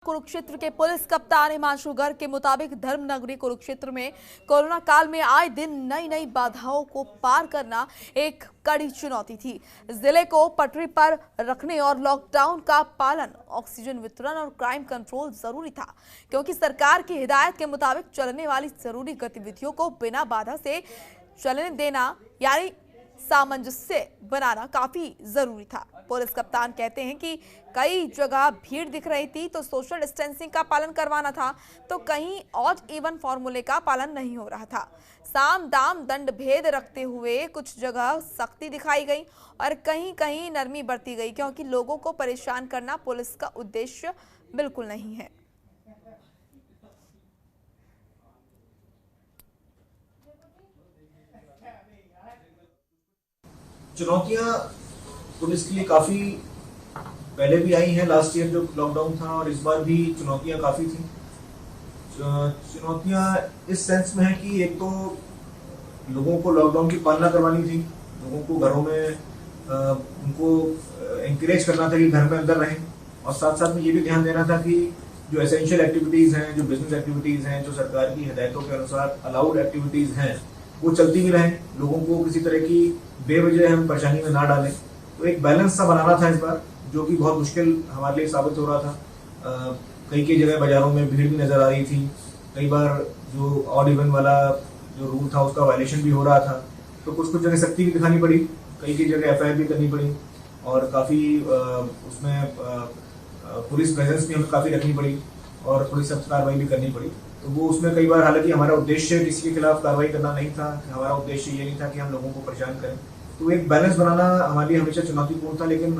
कुरुक्षेत्र के पुलिस कप्तान हिमांशु गर्ग के मुताबिक धर्मनगरी कुरुक्षेत्र में कोरोना काल में आए दिन नई नई बाधाओं को पार करना एक कड़ी चुनौती थी। जिले को पटरी पर रखने और लॉकडाउन का पालन, ऑक्सीजन वितरण और क्राइम कंट्रोल जरूरी था, क्योंकि सरकार की हिदायत के मुताबिक चलने वाली जरूरी गतिविधियों को बिना बाधा से चलने देना यानी सामंजस्य बनाना काफी जरूरी था। पुलिस कप्तान कहते हैं कि कई जगह भीड़ दिख रही थी तो सोशल डिस्टेंसिंग का पालन करवाना था, तो कहीं ऑड इवन फॉर्मूले का पालन नहीं हो रहा था। साम दाम दंड भेद रखते हुए कुछ जगह सख्ती दिखाई गई और कहीं कहीं नरमी बरती गई, क्योंकि लोगों को परेशान करना पुलिस का उद्देश्य बिल्कुल नहीं है। चुनौतियां पुलिस के लिए काफी पहले भी आई हैं, लास्ट ईयर जो लॉकडाउन था, और इस बार भी चुनौतियां काफी थी। चुनौतियां इस सेंस में है कि एक तो लोगों को लॉकडाउन की पालना करवानी थी, लोगों को घरों में उनको एंकरेज करना था कि घर में अंदर रहें, और साथ साथ में ये भी ध्यान देना था कि जो एसेंशियल एक्टिविटीज हैं, जो बिजनेस एक्टिविटीज हैं, जो सरकार की हिदायतों के अनुसार अलाउड एक्टिविटीज हैं, वो चलती भी रहें, लोगों को किसी तरह की बेवजह हम परेशानी में ना डालें। तो एक बैलेंस सा बनाना था इस बार, जो कि बहुत मुश्किल हमारे लिए साबित हो रहा था। कई जगह बाजारों में भीड़ भी नजर आ रही थी, कई बार जो ऑड इवन वाला जो रूल था उसका वायलेशन भी हो रहा था, तो कुछ जगह सख्ती भी दिखानी पड़ी, कई जगह एफआईआर भी करनी पड़ी, और काफ़ी उसमें पुलिस प्रेजेंस भी हमें काफ़ी रखनी पड़ी और पुलिस सख्त कार्रवाई भी करनी पड़ी। तो वो उसमें कई बार, हालांकि हमारा उद्देश्य किसी के खिलाफ कार्रवाई करना नहीं था, हमारा उद्देश्य ये नहीं था कि हम लोगों को परेशान करें, तो एक बैलेंस बनाना हमारे लिए हमेशा चुनौतीपूर्ण था। लेकिन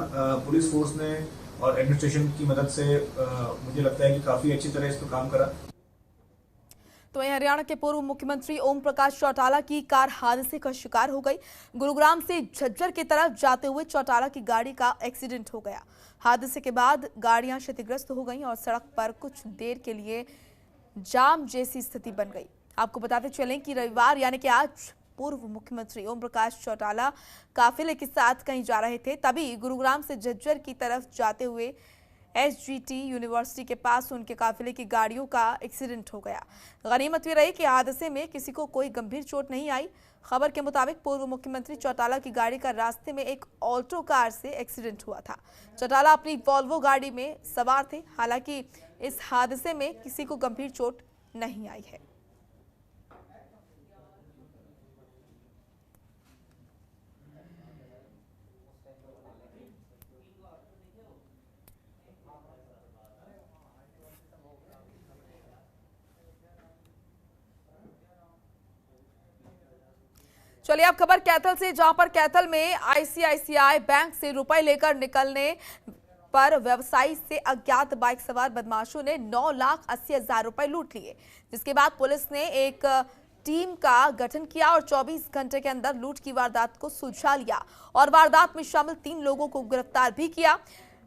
पुलिस फोर्स ने और एडमिनिस्ट्रेशन की मदद से मुझे लगता है कि काफी अच्छी तरह इस पर काम करा। तो वहीं हरियाणा के पूर्व मुख्यमंत्री ओम प्रकाश चौटाला की कार हादसे का शिकार हो गई। गुरुग्राम से झज्जर की तरफ जाते हुए चौटाला की गाड़ी का एक्सीडेंट हो गया। हादसे के बाद गाड़ियां क्षतिग्रस्त हो गईं और सड़क पर कुछ देर के लिए जाम जैसी स्थिति बन गई। आपको बताते चलें कि रविवार यानी कि आज पूर्व मुख्यमंत्री ओम प्रकाश चौटाला काफिले के साथ कहीं जा रहे थे, तभी गुरुग्राम से झज्जर की तरफ जाते हुए एसजीटी यूनिवर्सिटी के पास उनके काफिले की गाड़ियों का एक्सीडेंट हो गया। गनीमत ये रही कि हादसे में किसी को कोई गंभीर चोट नहीं आई। खबर के मुताबिक पूर्व मुख्यमंत्री चौटाला की गाड़ी का रास्ते में एक ऑल्टो कार से एक्सीडेंट हुआ था। चौटाला अपनी वॉल्वो गाड़ी में सवार थे। हालांकि इस हादसे में किसी को गंभीर चोट नहीं आई है। चलिए अब खबर कैथल से, जहां पर कैथल में आईसीआईसीआई बैंक से रुपए लेकर निकलने पर व्यवसायी से अज्ञात बाइक सवार बदमाशों ने 9,80,000 रुपए लूट लिए, जिसके बाद पुलिस ने एक टीम का गठन किया और 24 घंटे के अंदर लूट की वारदात को सुलझा लिया और वारदात में शामिल 3 लोगों को गिरफ्तार भी किया,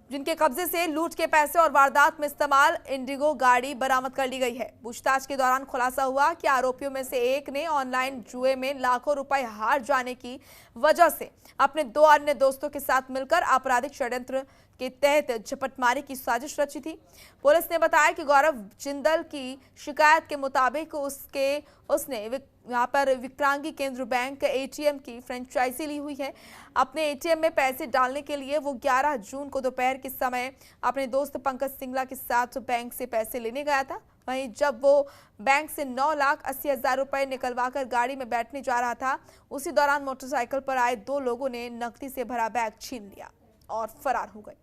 जिनके कब्जे से लूट के पैसे और वारदात में इस्तेमाल इंडिगो गाड़ी बरामद कर ली गई है। पूछताछ के दौरान खुलासा हुआ कि आरोपियों में से एक ने ऑनलाइन जुए में लाखों रुपए हार जाने की वजह से अपने 2 अन्य दोस्तों के साथ मिलकर आपराधिक षड्यंत्र के तहत झपटमारी की साजिश रची थी। पुलिस ने बताया कि गौरव जिंदल की शिकायत के मुताबिक उसने यहाँ पर विकलांगी केंद्र बैंक एटीएम की फ्रेंचाइजी ली हुई है। अपने एटीएम में पैसे डालने के लिए वो 11 जून को दोपहर के समय अपने दोस्त पंकज सिंगला के साथ बैंक से पैसे लेने गया था। वहीं जब वो बैंक से 9,80,000 रुपए निकलवाकर गाड़ी में बैठने जा रहा था, उसी दौरान मोटरसाइकिल पर आए 2 लोगों ने नकदी से भरा बैग छीन लिया और फरार हो गए।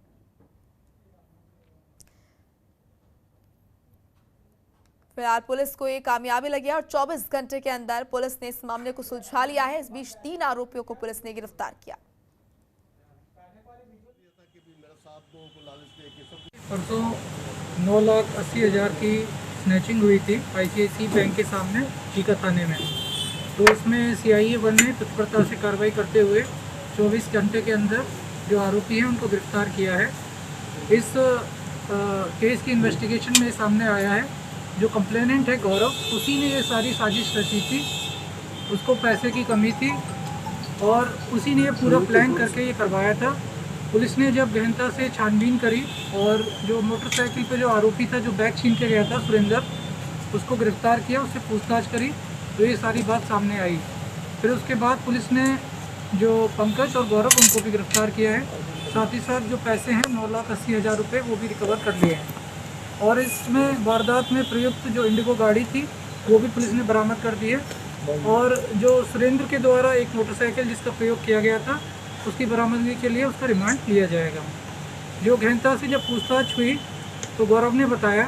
फिलहाल पुलिस को ये कामयाबी लगी है और 24 घंटे के अंदर पुलिस ने इस मामले को सुलझा लिया है। इस बीच 3 आरोपियों को पुलिस ने गिरफ्तार किया। परसों 9,80,000 की स्नैचिंग हुई थी आईसीआईसीआई बैंक के सामने टीका थाने में। तो इसमें सीआईए 1 ने तत्परता से कार्रवाई करते हुए 24 घंटे के अंदर जो आरोपी हैं उनको गिरफ्तार किया है। इस केस की इन्वेस्टिगेशन में सामने आया है जो कंप्लेनेंट है गौरव, उसी ने ये सारी साजिश रची थी। उसको पैसे की कमी थी और उसी ने ये पूरा प्लान करके ये करवाया था पुलिस ने जब गहनता से छानबीन करी और जो मोटरसाइकिल पे जो आरोपी था, जो बैग छीन के गया था सुरेंद्र, उसको गिरफ्तार किया, उससे पूछताछ करी तो ये सारी बात सामने आई। फिर उसके बाद पुलिस ने जो पंकज और गौरव उनको भी गिरफ्तार किया है। साथ ही साथ जो पैसे हैं 9,80,000 रुपये वो भी रिकवर कर लिए हैं। और इसमें वारदात में प्रयुक्त जो इंडिगो गाड़ी थी वो भी पुलिस ने बरामद कर दी है। और जो सुरेंद्र के द्वारा एक मोटरसाइकिल जिसका प्रयोग किया गया था उसकी बरामदगी के लिए उसका रिमांड लिया जाएगा। जो गहनता से जब पूछताछ हुई तो गौरव ने बताया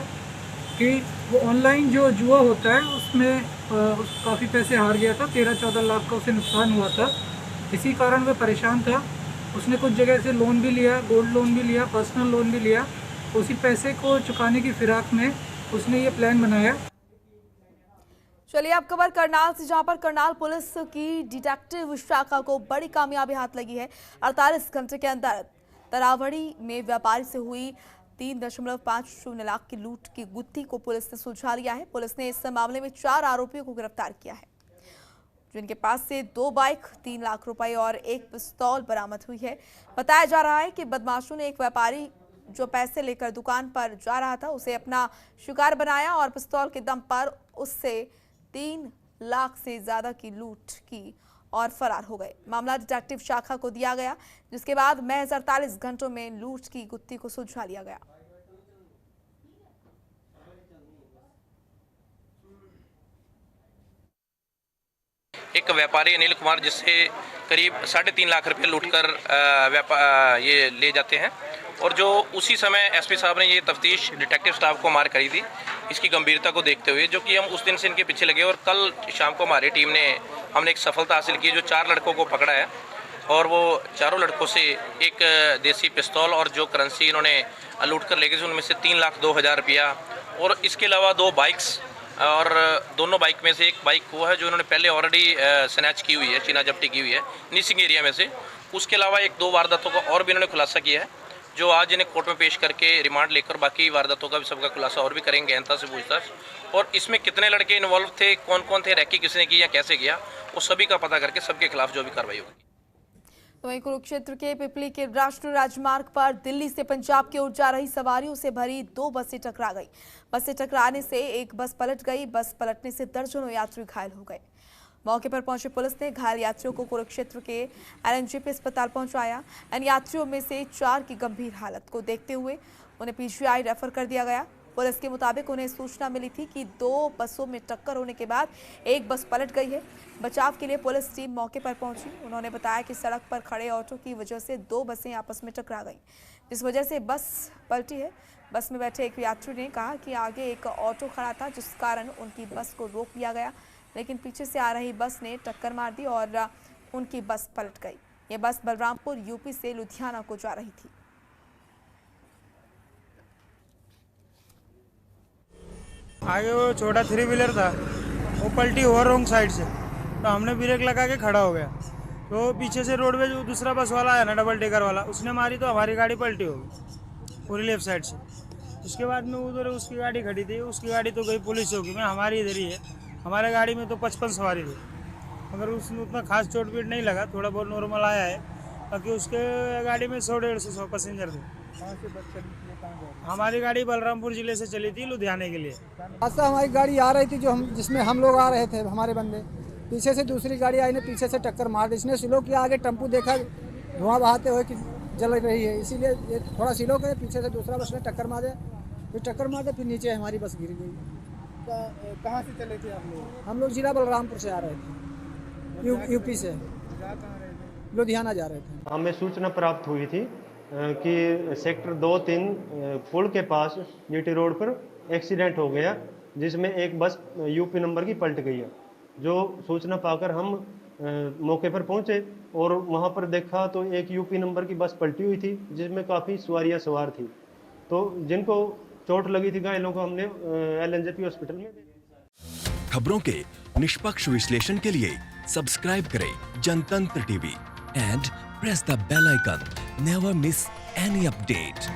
कि वो ऑनलाइन जो जुआ होता है उसमें काफ़ी पैसे हार गया था, 13-14 लाख का उसे नुकसान हुआ था। इसी कारण वह परेशान था। उसने कुछ जगह से लोन भी लिया, गोल्ड लोन भी लिया, पर्सनल लोन भी लिया। उसी पैसे को चुकाने की फिराक में उसने ये प्लान बनाया। चलिए अब खबर करनाल से, जहां पर करनाल पुलिस की डिटेक्टिव शाखा को बड़ी कामयाबी हाथ लगी है। 48 घंटे के अंदर तरावड़ी में व्यापारी से हुई 3.50 लाख की लूट की गुत्थी को पुलिस ने सुलझा लिया है। पुलिस ने इस मामले में 4 आरोपियों को गिरफ्तार किया है, जिनके पास से 2 बाइक, 3 लाख रुपए और 1 पिस्तौल बरामद हुई है। बताया जा रहा है कि बदमाशों ने एक व्यापारी जो पैसे लेकर दुकान पर जा रहा था उसे अपना शिकार बनाया और पिस्तौल के दम पर उससे 3 लाख से ज्यादा की लूट की और फरार हो गए। मामला डिटेक्टिव शाखा को दिया गया, जिसके बाद महज 48 घंटों में लूट की गुत्थी को सुलझा लिया गया। एक व्यापारी अनिल कुमार जिससे करीब 3.5 लाख रुपए लूटकर ये ले जाते हैं, और जो उसी समय एसपी साहब ने ये तफ्तीश डिटेक्टिव स्टाफ को मार करी थी, इसकी गंभीरता को देखते हुए, जो कि हम उस दिन से इनके पीछे लगे और कल शाम को हमारी टीम ने हमने एक सफलता हासिल की, जो 4 लड़कों को पकड़ा है। और वो चारों लड़कों से एक देसी पिस्तौल और जो करेंसी इन्होंने लूट कर ले गए थे उनमें से 3,02,000 रुपया, और इसके अलावा 2 बाइक्स, और दोनों बाइक में से एक बाइक वो है जो इन्होंने पहले ऑलरेडी स्नैच की हुई है, चीना जब्ती की हुई है निसिंग एरिया में से। उसके अलावा 1-2 वारदातों का और भी इन्होंने खुलासा किया है, जो आज इन्हें कोर्ट में पेश करके रिमांड लेकर बाकी वारदातों का भी सबका खुलासा और भी करेंगे गहनता से पूछताछ। और इसमें कितने लड़के इन्वॉल्व थे, कौन कौन थे, रैकी किसने की या कैसे किया, वो सभी का पता करके सबके खिलाफ जो भी कार्रवाई होगी। तो वहीं कुरुक्षेत्र के पिपली के राष्ट्रीय राजमार्ग पर दिल्ली से पंजाब की ओर जा रही सवारियों से भरी 2 बसें टकरा गई। बसें टकराने से एक बस पलट गई। बस पलटने से दर्जनों यात्री घायल हो गए। मौके पर पहुंची पुलिस ने घायल यात्रियों को कुरुक्षेत्र के एलएनजेपी अस्पताल पहुंचाया। इन यात्रियों में से 4 की गंभीर हालत को देखते हुए उन्हें पीजीआई रेफर कर दिया गया। पुलिस के मुताबिक उन्हें सूचना मिली थी कि 2 बसों में टक्कर होने के बाद एक बस पलट गई है। बचाव के लिए पुलिस टीम मौके पर पहुंची। उन्होंने बताया कि सड़क पर खड़े ऑटो की वजह से 2 बसें आपस में टकरा गई, जिस वजह से बस पलटी है। बस में बैठे एक यात्री ने कहा कि आगे एक ऑटो खड़ा था, जिस कारण उनकी बस को रोक लिया गया, लेकिन पीछे से आ रही बस ने टक्कर मार दी और उनकी बस पलट गई। ये बस बलरामपुर यूपी से लुधियाना को जा रही थी। आगे वो छोटा 3 व्हीलर था, वो पलटी हुआ रॉन्ग साइड से, तो हमने ब्रेक लगा के खड़ा हो गया। तो पीछे से रोडवेज जो दूसरा बस वाला है ना, डबल डेकर वाला, उसने मारी तो हमारी गाड़ी पलटी हो गई पूरी लेफ्ट साइड से। उसके बाद में उधर उसकी गाड़ी खड़ी थी, उसकी गाड़ी तो गई पुलिस चौकी में, हमारी इधर ही है। हमारे गाड़ी में तो 55 सवारी थी, मगर उसमें उतना खास चोट पीट नहीं लगा, थोड़ा बहुत नॉर्मल आया है। बाकी उसके गाड़ी में 100-150 पैसेंजर थे। हमारी गाड़ी बलरामपुर जिले से चली थी लुधियाने के लिए। हादसा हमारी गाड़ी आ रही थी जिसमें हम लोग आ रहे थे, हमारे बंदे, पीछे से दूसरी गाड़ी आई ने पीछे से टक्कर मार दी। इसने स्लो किया, आगे टेम्पू देखा धुआं बहाते हुए कि जल रही है, इसीलिए ये थोड़ा स्लो करे, पीछे से दूसरा बस ने टक्कर मार दिया, फिर नीचे हमारी बस गिर गई। कहाँ से चले थे आप लोग? हम लोग जिला बलरामपुर से आ रहे थे, यूपी से लुधियाना जा रहे थे। हमें सूचना प्राप्त हुई थी कि सेक्टर 2-3 पुल के पास जीटी रोड पर एक्सीडेंट हो गया, जिसमें एक बस यूपी नंबर की पलट गई है। जो सूचना पाकर हम मौके पर पहुंचे और वहां पर देखा तो एक यूपी नंबर की बस पलटी हुई थी, जिसमें काफ़ी सवारियां सवार थी। तो जिनको चोट लगी थी घायलों को हमने एलएनजेपी हॉस्पिटल में। खबरों के निष्पक्ष विश्लेषण के लिए सब्सक्राइब करें Janatantra TV and press the bell icon. Never miss any update.